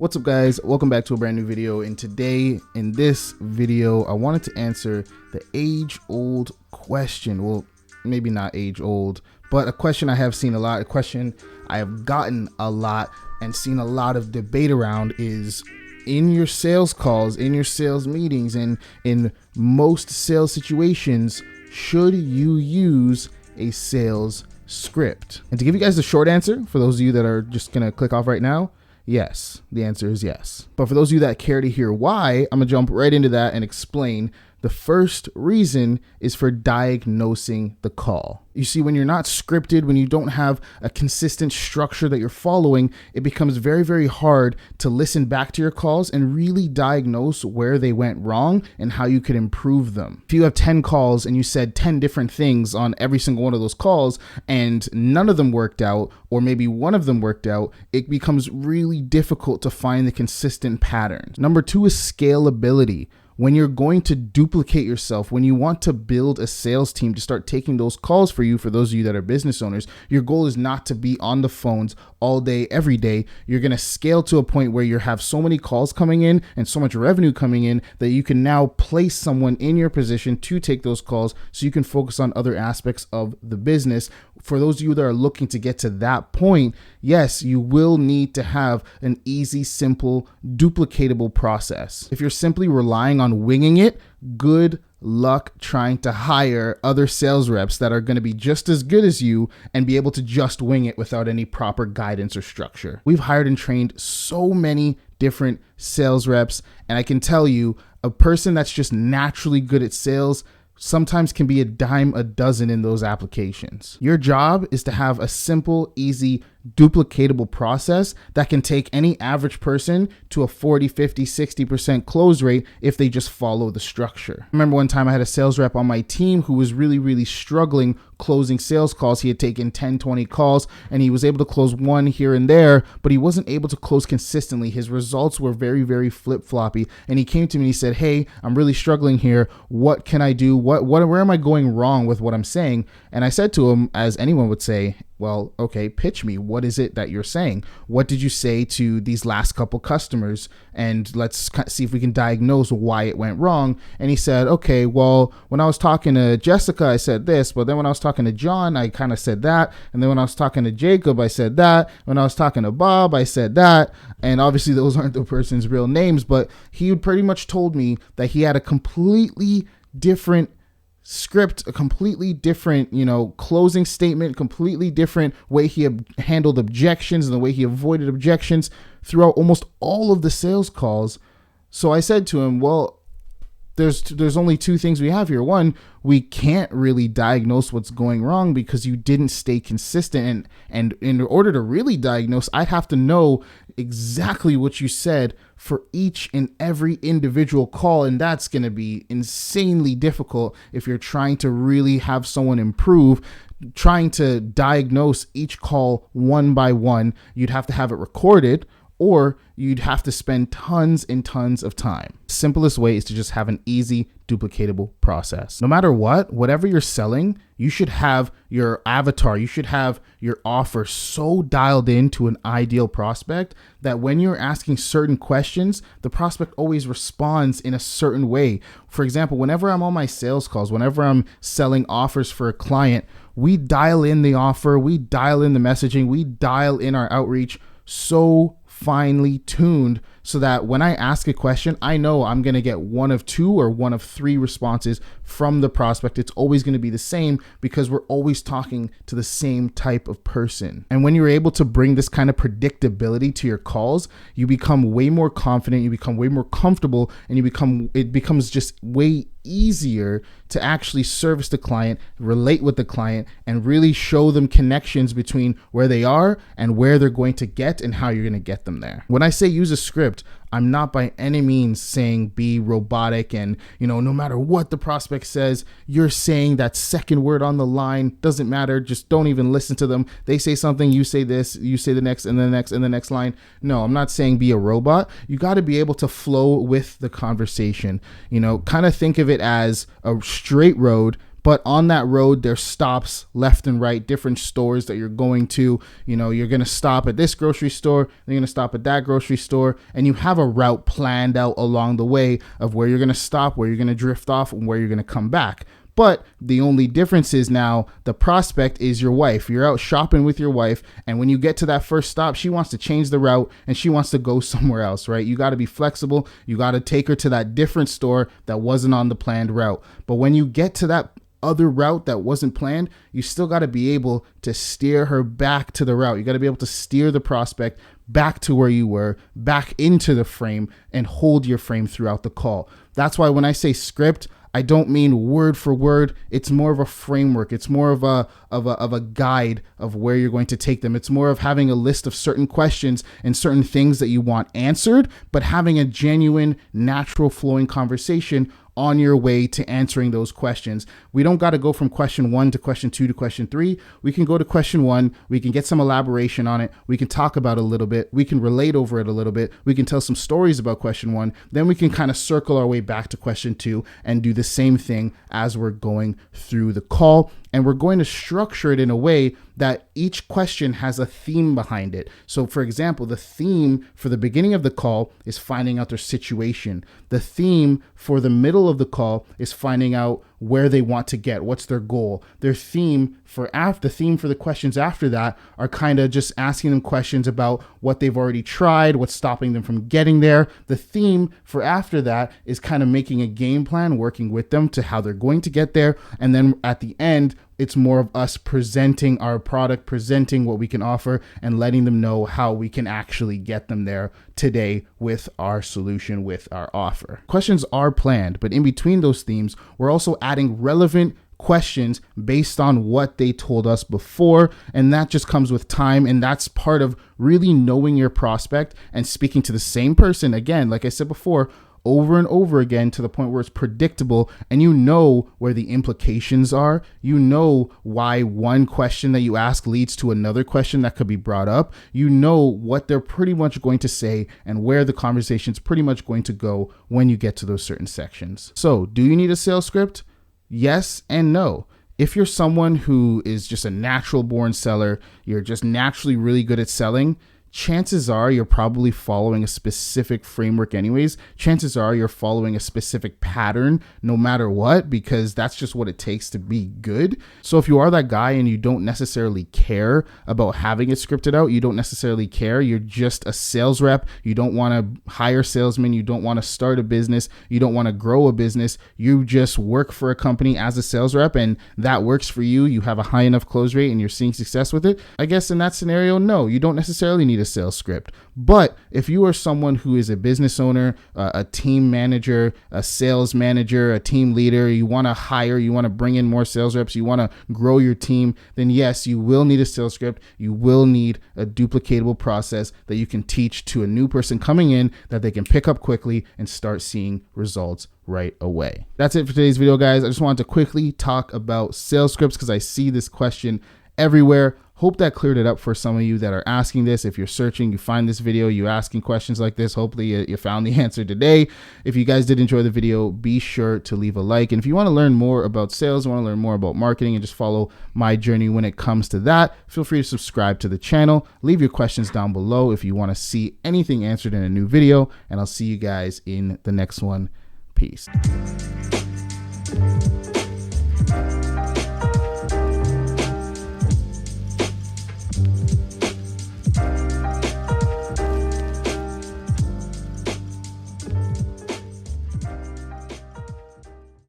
What's up, guys? Welcome back to a brand new video. And today in this video, I wanted to answer the age-old question. Well, maybe not age-old, but a question I have seen a lot, a question I have gotten a lot and seen a lot of debate around is in your sales calls, in your sales meetings, and in most sales situations, should you use a sales script? And to give you guys the short answer, for those of you that are just gonna click off right now, yes, the answer is yes. But for those of you that care to hear why, I'm gonna jump right into that and explain. The first reason is for diagnosing the call. You see, when you're not scripted, when you don't have a consistent structure that you're following, it becomes very, very hard to listen back to your calls and really diagnose where they went wrong and how you could improve them. If you have 10 calls and you said 10 different things on every single one of those calls and none of them worked out, or maybe one of them worked out, it becomes really difficult to find the consistent patterns. Number two is scalability. When you're going to duplicate yourself, when you want to build a sales team to start taking those calls for you, for those of you that are business owners, your goal is not to be on the phones all day, every day. You're going to scale to a point where you have so many calls coming in and so much revenue coming in that you can now place someone in your position to take those calls so you can focus on other aspects of the business. For those of you that are looking to get to that point, yes, you will need to have an easy, simple, duplicatable process. If you're simply relying on winging it, good luck trying to hire other sales reps that are going to be just as good as you and be able to just wing it without any proper guidance or structure. We've hired and trained so many different sales reps, and I can tell you, a person that's just naturally good at sales sometimes can be a dime a dozen in those applications. Your job is to have a simple, easy, duplicatable process that can take any average person to a 40, 50, 60% close rate if they just follow the structure. I remember one time I had a sales rep on my team who was really struggling closing sales calls. He had taken 10, 20 calls and he was able to close one here and there, but he wasn't able to close consistently. His results were very flip-floppy. And he came to me and he said, "Hey, I'm really struggling here. What can I do? Where am I going wrong with what I'm saying?" And I said to him, as anyone would say, "Well, okay, pitch me. What is it that you're saying? What did you say to these last couple customers? And let's see if we can diagnose why it went wrong." And he said, "Okay, well, when I was talking to Jessica, I said this, but then when I was talking to John, I kind of said that. And then when I was talking to Jacob, I said that. When I was talking to Bob, I said that." And obviously those aren't the person's real names, but he pretty much told me that he had a completely different script, a completely different, closing statement, completely different way he handled objections and the way he avoided objections throughout almost all of the sales calls. So I said to him, "Well, there's only two things we have here. One, we can't really diagnose what's going wrong because you didn't stay consistent. And in order to really diagnose, I'd have to know exactly what you said for each and every individual call. And that's going to be insanely difficult if you're trying to really have someone improve. Trying to diagnose each call one by one, you'd have to have it recorded, or you'd have to spend tons and tons of time. Simplest way is to just have an easy, duplicatable process. No matter whatever you're selling, you should have your avatar, you should have your offer so dialed into an ideal prospect that when you're asking certain questions, the prospect always responds in a certain way. For example, whenever I'm on my sales calls, whenever I'm selling offers for a client, we dial in the offer, we dial in the messaging, we dial in our outreach so finely tuned so that when I ask a question, I know I'm going to get one of two or one of three responses from the prospect. It's always going to be the same because we're always talking to the same type of person. And when you're able to bring this kind of predictability to your calls, you become way more confident, you become way more comfortable, and it becomes just way easier to actually service the client, relate with the client, and really show them connections between where they are and where they're going to get and how you're going to get them there. When I say use a script, I'm not by any means saying be robotic and, no matter what the prospect says, you're saying that second word on the line. Doesn't matter. Just don't even listen to them. They say something, you say this, you say the next and the next and the next line. No, I'm not saying be a robot. You got to be able to flow with the conversation. Kind of think of it as a straight road, But on that road, there's stops left and right, different stores that you're going to. You know, you're going to stop at this grocery store, then you're going to stop at that grocery store, and you have a route planned out along the way of where you're going to stop, where you're going to drift off, and where you're going to come back. But the only difference is now the prospect is your wife. You're out shopping with your wife, and when you get to that first stop, she wants to change the route and she wants to go somewhere else, right? You got to be flexible. You got to take her to that different store that wasn't on the planned route. But when you get to that other route that wasn't planned, you still got to be able to steer her back to the route. You got to be able to steer the prospect back to where you were, back into the frame, and hold your frame throughout the call. That's why when I say script, I don't mean word for word. It's more of a framework. It's more of a guide of where you're going to take them. It's more of having a list of certain questions and certain things that you want answered, but having a genuine, natural flowing conversation on your way to answering those questions. We don't got to go from question 1 to question 2 to question 3. We can go to question 1. We can get some elaboration on it. We can talk about it a little bit. We can relate over it a little bit. We can tell some stories about question 1. Then we can kind of circle our way back to question 2 and do the same thing as we're going through the call. And we're going to structure it in a way that each question has a theme behind it. So for example, the theme for the beginning of the call is finding out their situation. The theme for the middle of the call is finding out where they want to get, what's their goal. Their theme for the questions after that are kind of just asking them questions about what they've already tried, what's stopping them from getting there. The theme for after that is kind of making a game plan, working with them to how they're going to get there. And then at the end, it's more of us presenting our product, presenting what we can offer, and letting them know how we can actually get them there today with our solution, with our offer. Questions are planned, but in between those themes, we're also adding relevant questions based on what they told us before. And that just comes with time. And that's part of really knowing your prospect and speaking to the same person. Again, like I said before, over and over again to the point where it's predictable and you know where the implications are. You know why one question that you ask leads to another question that could be brought up. You know what they're pretty much going to say and where the conversation's pretty much going to go when you get to those certain sections. So, do you need a sales script? Yes and no. If you're someone who is just a natural born seller, you're just naturally really good at selling, chances are you're probably following a specific framework anyways. Chances are you're following a specific pattern no matter what, because that's just what it takes to be good. So if you are that guy and you don't necessarily care about having it scripted out, you don't necessarily care, you're just a sales rep, you don't want to hire salesmen, you don't want to start a business, you don't want to grow a business, you just work for a company as a sales rep and that works for you, you have a high enough close rate and you're seeing success with it, I guess in that scenario, no, you don't necessarily need a sales script. But if you are someone who is a business owner, a team manager, a sales manager, a team leader, you want to hire, you want to bring in more sales reps, you want to grow your team, then yes, you will need a sales script. You will need a duplicatable process that you can teach to a new person coming in that they can pick up quickly and start seeing results right away. That's it for today's video, guys. I just wanted to quickly talk about sales scripts because I see this question everywhere. Hope that cleared it up for some of you that are asking this. If you're searching, you find this video, you asking questions like this, hopefully you found the answer today. If you guys did enjoy the video, be sure to leave a like. And if you want to learn more about sales, want to learn more about marketing and just follow my journey when it comes to that, feel free to subscribe to the channel. Leave your questions down below if you want to see anything answered in a new video, and I'll see you guys in the next one. Peace.